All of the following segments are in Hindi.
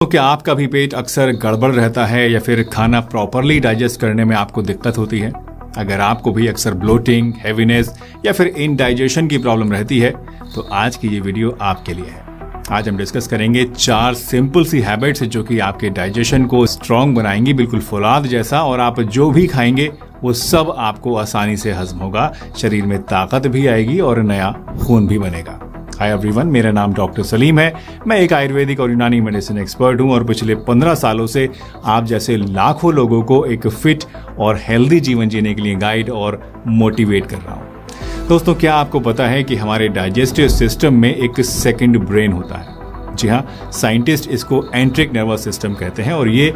तो क्या आपका भी पेट अक्सर गड़बड़ रहता है या फिर खाना प्रॉपरली डाइजेस्ट करने में आपको दिक्कत होती है? अगर आपको भी अक्सर ब्लोटिंग, हैवीनेस या फिर इनडाइजेशन की प्रॉब्लम रहती है तो आज की ये वीडियो आपके लिए है। आज हम डिस्कस करेंगे 4 सिंपल सी हैबिट्स जो कि आपके डाइजेशन को स्ट्रांग बनाएंगी, बिल्कुल फौलाद जैसा, और आप जो भी खाएंगे वो सब आपको आसानी से हजम होगा, शरीर में ताकत भी आएगी और नया खून भी बनेगा। हाय एवरीवन, मेरा नाम डॉक्टर सलीम है। मैं एक आयुर्वेदिक और यूनानी मेडिसिन एक्सपर्ट हूं और पिछले 15 सालों से आप जैसे लाखों लोगों को एक फिट और हेल्दी जीवन जीने के लिए गाइड और मोटिवेट कर रहा हूं। दोस्तों, क्या आपको पता है कि हमारे डाइजेस्टिव सिस्टम में एक सेकंड ब्रेन होता है? जी हाँ, साइंटिस्ट इसको एंट्रिक नर्वस सिस्टम कहते हैं और ये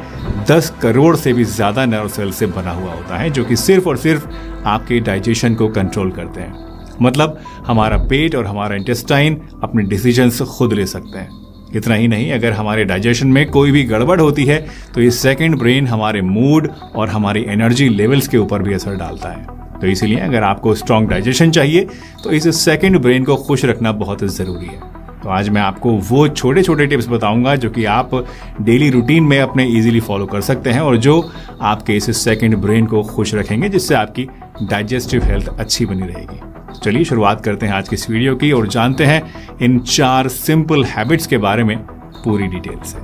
10 करोड़ से भी ज्यादा नर्व सेल से बना हुआ होता है जो कि सिर्फ और सिर्फ आपके डाइजेशन को कंट्रोल करते हैं। मतलब हमारा पेट और हमारा इंटेस्टाइन अपने डिसीजंस खुद ले सकते हैं। इतना ही नहीं, अगर हमारे डाइजेशन में कोई भी गड़बड़ होती है तो ये सेकंड ब्रेन हमारे मूड और हमारी एनर्जी लेवल्स के ऊपर भी असर डालता है। तो इसीलिए अगर आपको स्ट्रॉन्ग डाइजेशन चाहिए तो इस सेकंड ब्रेन को खुश रखना बहुत ज़रूरी है। तो आज मैं आपको वो छोटे छोटे टिप्स बताऊंगा जो कि आप डेली रूटीन में अपने इजीली फॉलो कर सकते हैं और जो आपके इस सेकंड ब्रेन को खुश रखेंगे, जिससे आपकी डाइजेस्टिव हेल्थ अच्छी बनी रहेगी। चलिए शुरुआत करते हैं आज की इस वीडियो की और जानते हैं इन 4 सिंपल हैबिट्स के बारे में पूरी डिटेल से।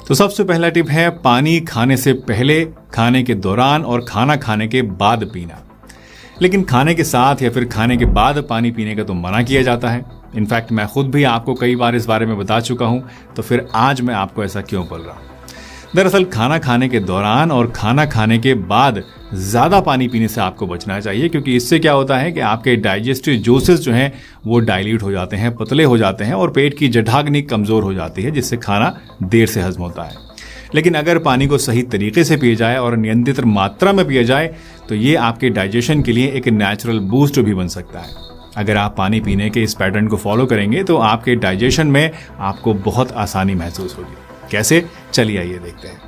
तो सबसे पहला टिप है पानी खाने से पहले, खाने के दौरान और खाना खाने के बाद पीना। लेकिन खाने के साथ या फिर खाने के बाद पानी पीने का तो मना किया जाता है। इनफैक्ट मैं खुद भी आपको कई बार इस बारे में बता चुका हूं, तो फिर आज मैं आपको ऐसा क्यों बोल रहा हूं? दरअसल खाना खाने के दौरान और खाना खाने के बाद ज़्यादा पानी पीने से आपको बचना चाहिए, क्योंकि इससे क्या होता है कि आपके डाइजेस्टिव जूसेस जो हैं वो डाइल्यूट हो जाते हैं, पतले हो जाते हैं और पेट की जठाग्नि कमज़ोर हो जाती है, जिससे खाना देर से हजम होता है। लेकिन अगर पानी को सही तरीके से पिया जाए और नियंत्रित मात्रा में पिया जाए तो ये आपके डाइजेशन के लिए एक नेचुरल बूस्ट भी बन सकता है। अगर आप पानी पीने के इस पैटर्न को फॉलो करेंगे तो आपके डाइजेशन में आपको बहुत आसानी महसूस होगी। कैसे? चलिए आइए देखते हैं।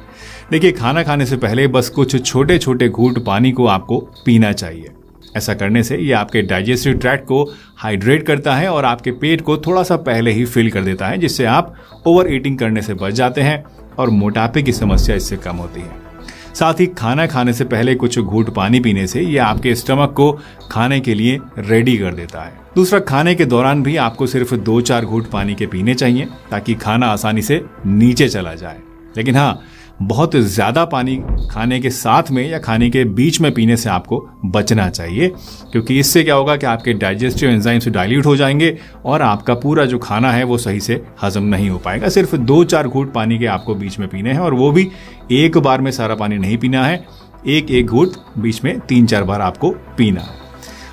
देखिए, खाना खाने से पहले बस कुछ छोटे छोटे घूंट पानी को आपको पीना चाहिए। ऐसा करने से ये आपके डाइजेस्टिव ट्रैक्ट को हाइड्रेट करता है और आपके पेट को थोड़ा सा पहले ही फिल कर देता है, जिससे आप ओवर ईटिंग करने से बच जाते हैं और मोटापे की समस्या इससे कम होती है। साथ ही खाना खाने से पहले कुछ घूंट पानी पीने से ये आपके स्टमक को खाने के लिए रेडी कर देता है। दूसरा, खाने के दौरान भी आपको सिर्फ 2-4 घूंट पानी के पीने चाहिए ताकि खाना आसानी से नीचे चला जाए। लेकिन हाँ, बहुत ज़्यादा पानी खाने के साथ में या खाने के बीच में पीने से आपको बचना चाहिए, क्योंकि इससे क्या होगा कि आपके डाइजेस्टिव एंजाइम्स डाइल्यूट हो जाएंगे और आपका पूरा जो खाना है वो सही से हजम नहीं हो पाएगा। सिर्फ 2-4 घूंट पानी के आपको बीच में पीने हैं और वो भी एक बार में सारा पानी नहीं पीना है, एक घूंट बीच में 3-4 बार आपको पीना है।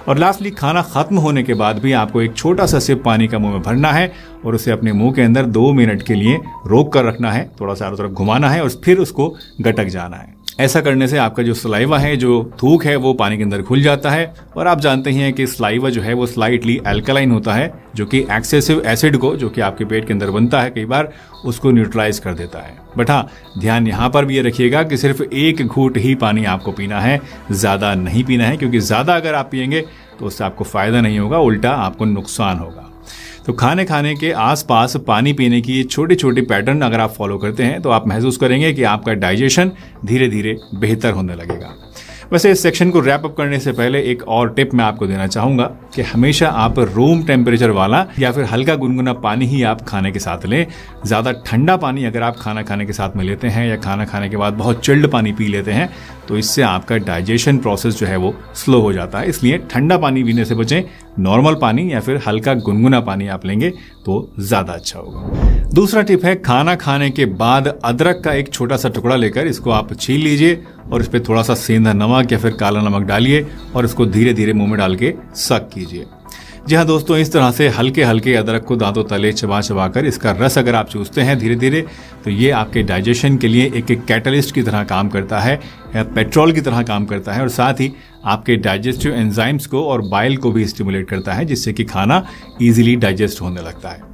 और लास्टली, खाना खत्म होने के बाद भी आपको एक छोटा सा सिप पानी का मुंह में भरना है और उसे अपने मुंह के अंदर 2 मिनट के लिए रोक कर रखना है, थोड़ा सा चारों तरफ घुमाना है और फिर उसको गटक जाना है। ऐसा करने से आपका जो सलाइवा है, जो थूक है, वो पानी के अंदर घुल जाता है और आप जानते ही हैं कि सलाइवा जो है वो स्लाइटली अल्कलाइन होता है, जो कि एक्सेसिव एसिड को, जो कि आपके पेट के अंदर बनता है कई बार, उसको न्यूट्रलाइज कर देता है। बट हाँ, ध्यान यहाँ पर भी ये रखिएगा कि सिर्फ 1 घूंट ही पानी आपको पीना है, ज़्यादा नहीं पीना है, क्योंकि ज़्यादा अगर आप पिएंगे तो उससे आपको फ़ायदा नहीं होगा, उल्टा आपको नुकसान होगा। तो खाने के आसपास पानी पीने की ये छोटे छोटे पैटर्न अगर आप फॉलो करते हैं तो आप महसूस करेंगे कि आपका डाइजेशन धीरे धीरे बेहतर होने लगेगा। वैसे इस सेक्शन को रैप अप करने से पहले एक और टिप मैं आपको देना चाहूँगा कि हमेशा आप रूम टेम्परेचर वाला या फिर हल्का गुनगुना पानी ही आप खाने के साथ लें। ज़्यादा ठंडा पानी अगर आप खाना खाने के साथ में लेते हैं या खाना खाने के बाद बहुत चिल्ड पानी पी लेते हैं तो इससे आपका डाइजेशन प्रोसेस जो है वो स्लो हो जाता है। इसलिए ठंडा पानी पीने से बचें, नॉर्मल पानी या फिर हल्का गुनगुना पानी आप लेंगे तो ज़्यादा अच्छा होगा। दूसरा टिप है, खाना खाने के बाद अदरक का एक छोटा सा टुकड़ा लेकर इसको आप छील लीजिए और इस पर थोड़ा सा सेंधा नमक या फिर काला नमक डालिए और इसको धीरे धीरे मुंह में डाल के सक कीजिए। जी हाँ दोस्तों, इस तरह से हल्के हल्के अदरक को दांतों तले चबा चबा कर इसका रस अगर आप चूसते हैं धीरे धीरे, तो ये आपके डाइजेशन के लिए एक कैटलिस्ट की तरह काम करता है या पेट्रोल की तरह काम करता है और साथ ही आपके डाइजेस्टिव एंजाइम्स को और बाइल को भी स्टिमुलेट करता है, जिससे कि खाना इजीली डाइजेस्ट होने लगता है।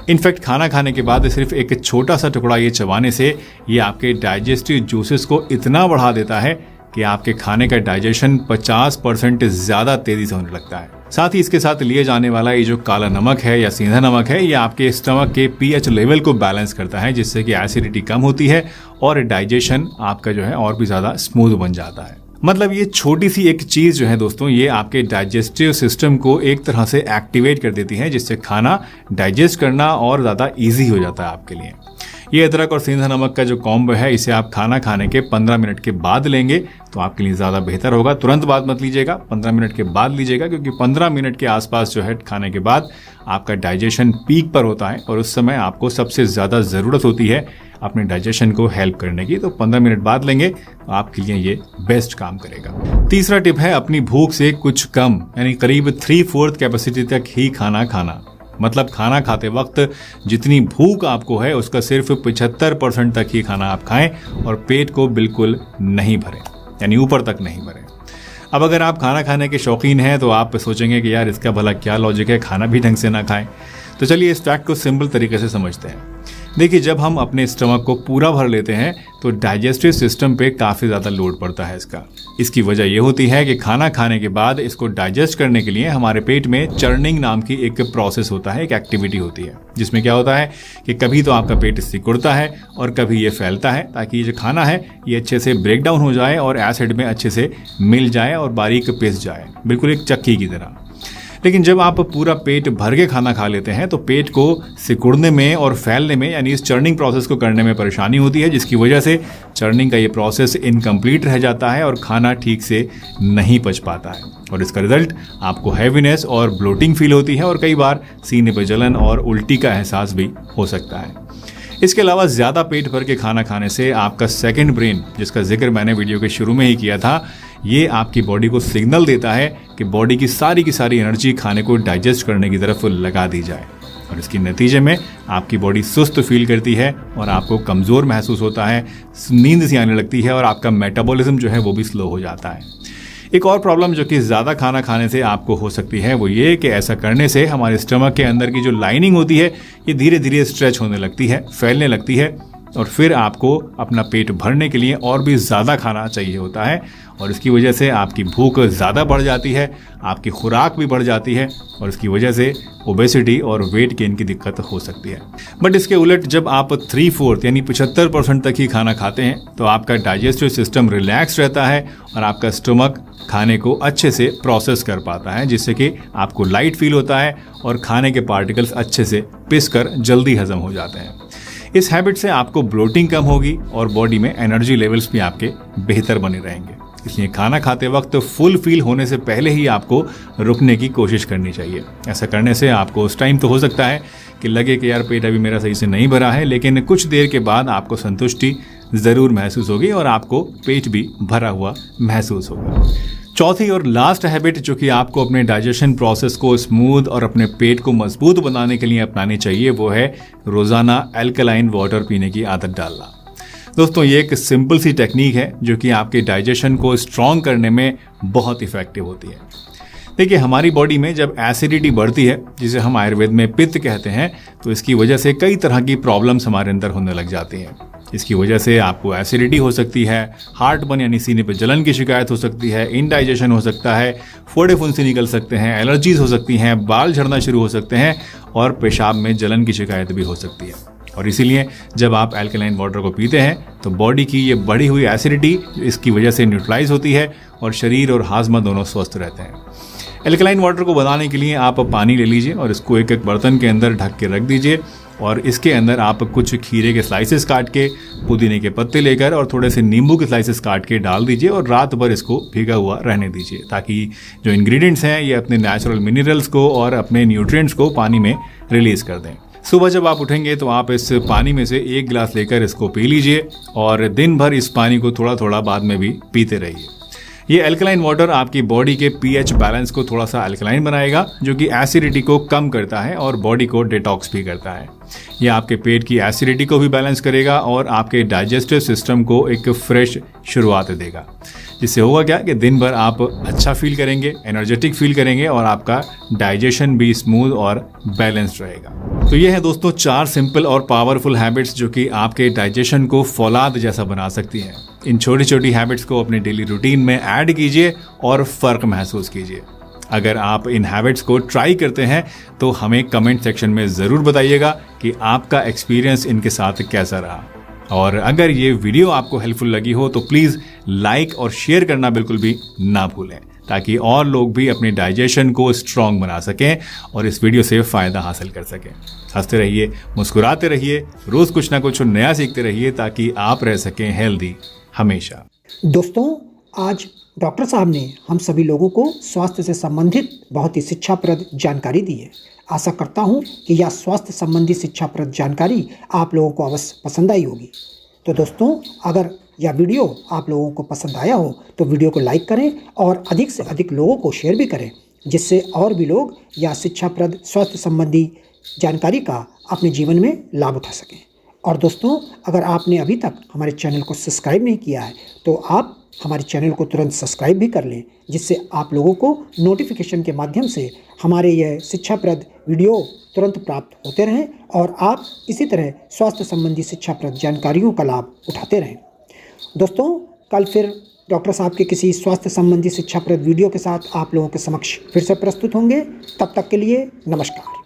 इनफैक्ट खाना खाने के बाद सिर्फ एक छोटा सा टुकड़ा ये चबाने से ये आपके डाइजेस्टिव जूसेस को इतना बढ़ा देता है कि आपके खाने का डाइजेशन 50% ज़्यादा तेज़ी से होने लगता है। साथ ही इसके साथ लिए जाने वाला ये जो काला नमक है या सीधा नमक है, ये आपके स्टमक के पीएच लेवल को बैलेंस करता है, जिससे कि एसिडिटी कम होती है और डाइजेशन आपका जो है और भी ज़्यादा स्मूथ बन जाता है। मतलब ये छोटी सी एक चीज़ जो है दोस्तों, ये आपके डाइजेस्टिव सिस्टम को एक तरह से एक्टिवेट कर देती है, जिससे खाना डाइजेस्ट करना और ज़्यादा ईजी हो जाता है आपके लिए। ये अदरक और सेंधा नमक का जो कॉम्बो है, इसे आप खाना खाने के 15 मिनट के बाद लेंगे तो आपके लिए ज़्यादा बेहतर होगा। तुरंत बाद मत लीजिएगा, 15 मिनट के बाद लीजिएगा, क्योंकि 15 मिनट के आसपास जो है खाने के बाद आपका डाइजेशन पीक पर होता है और उस समय आपको सबसे ज़्यादा ज़रूरत होती है अपने डाइजेशन को हेल्प करने की। तो 15 मिनट बाद लेंगे तो आपके लिए ये बेस्ट काम करेगा। तीसरा टिप है अपनी भूख से कुछ कम, यानी करीब 3/4 कैपेसिटी तक ही खाना खाना। मतलब खाना खाते वक्त जितनी भूख आपको है उसका सिर्फ 75% तक ही खाना आप खाएं और पेट को बिल्कुल नहीं भरें, यानी ऊपर तक नहीं भरें। अब अगर आप खाना खाने के शौकीन हैं तो आप सोचेंगे कि यार इसका भला क्या लॉजिक है, खाना भी ढंग से ना खाएं। तो चलिए इस फैक्ट को सिंपल तरीके से समझते हैं। देखिए, जब हम अपने स्टमक को पूरा भर लेते हैं तो डाइजेस्टिव सिस्टम पे काफ़ी ज़्यादा लोड पड़ता है इसका। इसकी वजह यह होती है कि खाना खाने के बाद इसको डाइजेस्ट करने के लिए हमारे पेट में चर्निंग नाम की एक प्रोसेस होता है, एक एक्टिविटी होती है, जिसमें क्या होता है कि कभी तो आपका पेट सिकुड़ता है और कभी ये फैलता है, ताकि ये जो खाना है ये अच्छे से ब्रेक डाउन हो जाए और एसिड में अच्छे से मिल जाए और बारीक पिस जाए, बिल्कुल एक चक्की की तरह। लेकिन जब आप पूरा पेट भर के खाना खा लेते हैं तो पेट को सिकुड़ने में और फैलने में, यानी इस चर्निंग प्रोसेस को करने में परेशानी होती है, जिसकी वजह से चर्निंग का ये प्रोसेस इनकम्प्लीट रह जाता है और खाना ठीक से नहीं पच पाता है। और इसका रिजल्ट आपको हैवीनेस और ब्लोटिंग फील होती है और कई बार सीने पर जलन और उल्टी का एहसास भी हो सकता है। इसके अलावा ज़्यादा पेट भर के खाना खाने से आपका सेकंड ब्रेन, जिसका जिक्र मैंने वीडियो के शुरू में ही किया था, ये आपकी बॉडी को सिग्नल देता है कि बॉडी की सारी एनर्जी खाने को डाइजेस्ट करने की तरफ लगा दी जाए, और इसके नतीजे में आपकी बॉडी सुस्त फील करती है और आपको कमज़ोर महसूस होता है, नींद सी आने लगती है और आपका मेटाबॉलिज्म जो है वो भी स्लो हो जाता है। एक और प्रॉब्लम जो कि ज़्यादा खाना खाने से आपको हो सकती है वो ये कि ऐसा करने से हमारे स्टमक के अंदर की जो लाइनिंग होती है ये धीरे धीरे स्ट्रेच होने लगती है, फैलने लगती है, और फिर आपको अपना पेट भरने के लिए और भी ज़्यादा खाना चाहिए होता है, और इसकी वजह से आपकी भूख ज़्यादा बढ़ जाती है, आपकी खुराक भी बढ़ जाती है और इसकी वजह से ओबेसिटी और वेट गेन की दिक्कत हो सकती है। बट इसके उलट जब आप 3/4 यानी 75% तक ही खाना खाते हैं तो आपका डाइजेस्टिव सिस्टम रिलैक्स रहता है और आपका स्टमक खाने को अच्छे से प्रोसेस कर पाता है, जिससे कि आपको लाइट फील होता है और खाने के पार्टिकल्स अच्छे से पिस कर जल्दी हजम हो जाते हैं। इस हैबिट से आपको ब्लोटिंग कम होगी और बॉडी में एनर्जी लेवल्स भी आपके बेहतर बने रहेंगे। इसलिए खाना खाते वक्त फुल फील होने से पहले ही आपको रुकने की कोशिश करनी चाहिए। ऐसा करने से आपको उस टाइम तो हो सकता है कि लगे कि यार पेट अभी मेरा सही से नहीं भरा है, लेकिन कुछ देर के बाद आपको संतुष्टि ज़रूर महसूस होगी और आपको पेट भी भरा हुआ महसूस होगा। चौथी और लास्ट हैबिट जो कि आपको अपने डाइजेशन प्रोसेस को स्मूथ और अपने पेट को मजबूत बनाने के लिए अपनानी चाहिए वो है रोज़ाना अल्कलाइन वाटर पीने की आदत डालना। दोस्तों, ये एक सिंपल सी टेक्निक है जो कि आपके डाइजेशन को स्ट्रॉन्ग करने में बहुत इफेक्टिव होती है। देखिए, हमारी बॉडी में जब एसिडिटी बढ़ती है, जिसे हम आयुर्वेद में पित्त कहते हैं, तो इसकी वजह से कई तरह की प्रॉब्लम्स हमारे अंदर होने लग जाती हैं। इसकी वजह से आपको एसिडिटी हो सकती है, हार्ट बर्न यानी सीने पे जलन की शिकायत हो सकती है, इनडाइजेशन हो सकता है, फोड़े फुंसी निकल सकते हैं, एलर्जीज हो सकती हैं, बाल झड़ना शुरू हो सकते हैं और पेशाब में जलन की शिकायत भी हो सकती है। और इसीलिए जब आप अल्कलाइन वाटर को पीते हैं तो बॉडी की ये बढ़ी हुई एसिडिटी इसकी वजह से न्यूट्रलाइज होती है और शरीर और हाजमा दोनों स्वस्थ रहते हैं। अल्कलाइन वाटर को बनाने के लिए आप पानी ले लीजिए और इसको एक एक बर्तन के अंदर ढक के रख दीजिए, और इसके अंदर आप कुछ खीरे के स्लाइसेस काट के, पुदीने के पत्ते लेकर और थोड़े से नींबू के स्लाइसेस काट के डाल दीजिए और रात भर इसको भीगा हुआ रहने दीजिए, ताकि जो इंग्रेडिएंट्स हैं ये अपने नेचुरल मिनरल्स को और अपने न्यूट्रिएंट्स को पानी में रिलीज कर दें। सुबह जब आप उठेंगे तो आप इस पानी में से 1 गिलास लेकर इसको पी लीजिए और दिन भर इस पानी को थोड़ा थोड़ा बाद में भी पीते रहिए। ये अल्कलाइन वाटर आपकी बॉडी के पीएच बैलेंस को थोड़ा सा अल्कलाइन बनाएगा, जो कि एसिडिटी को कम करता है और बॉडी को डिटॉक्स भी करता है। ये आपके पेट की एसिडिटी को भी बैलेंस करेगा और आपके डाइजेस्टिव सिस्टम को एक फ्रेश शुरुआत देगा, जिससे होगा क्या कि दिन भर आप अच्छा फील करेंगे, एनर्जेटिक फील करेंगे और आपका डाइजेशन भी स्मूथ और बैलेंस्ड रहेगा। तो ये है दोस्तों 4 सिंपल और पावरफुल हैबिट्स जो कि आपके डाइजेशन को फौलाद जैसा बना सकती हैं। इन छोटी छोटी हैबिट्स को अपने डेली रूटीन में ऐड कीजिए और फ़र्क महसूस कीजिए। अगर आप इन हैबिट्स को ट्राई करते हैं तो हमें कमेंट सेक्शन में ज़रूर बताइएगा कि आपका एक्सपीरियंस इनके साथ कैसा रहा। और अगर ये वीडियो आपको हेल्पफुल लगी हो तो प्लीज़ लाइक और शेयर करना बिल्कुल भी ना भूलें, ताकि और लोग भी अपने डाइजेशन को स्ट्रांग बना सकें और इस वीडियो से फ़ायदा हासिल कर सकें। हंसते रहिए, मुस्कुराते रहिए, रोज़ कुछ ना कुछ नया सीखते रहिए ताकि आप रह सकें हेल्दी हमेशा। दोस्तों, आज डॉक्टर साहब ने हम सभी लोगों को स्वास्थ्य से संबंधित बहुत ही शिक्षाप्रद जानकारी दी है। आशा करता हूं कि यह स्वास्थ्य संबंधी शिक्षाप्रद जानकारी आप लोगों को अवश्य पसंद आई होगी। तो दोस्तों, अगर यह वीडियो आप लोगों को पसंद आया हो तो वीडियो को लाइक करें और अधिक से अधिक लोगों को शेयर भी करें, जिससे और भी लोग यह शिक्षाप्रद स्वास्थ्य संबंधी जानकारी का अपने जीवन में लाभ उठा सकें। और दोस्तों, अगर आपने अभी तक हमारे चैनल को सब्सक्राइब नहीं किया है तो आप हमारे चैनल को तुरंत सब्सक्राइब भी कर लें, जिससे आप लोगों को नोटिफिकेशन के माध्यम से हमारे यह शिक्षाप्रद वीडियो तुरंत प्राप्त होते रहें और आप इसी तरह स्वास्थ्य संबंधी शिक्षाप्रद जानकारियों का लाभ उठाते रहें। दोस्तों, कल फिर डॉक्टर साहब के किसी स्वास्थ्य संबंधी शिक्षाप्रद वीडियो के साथ आप लोगों के समक्ष फिर से प्रस्तुत होंगे। तब तक के लिए नमस्कार।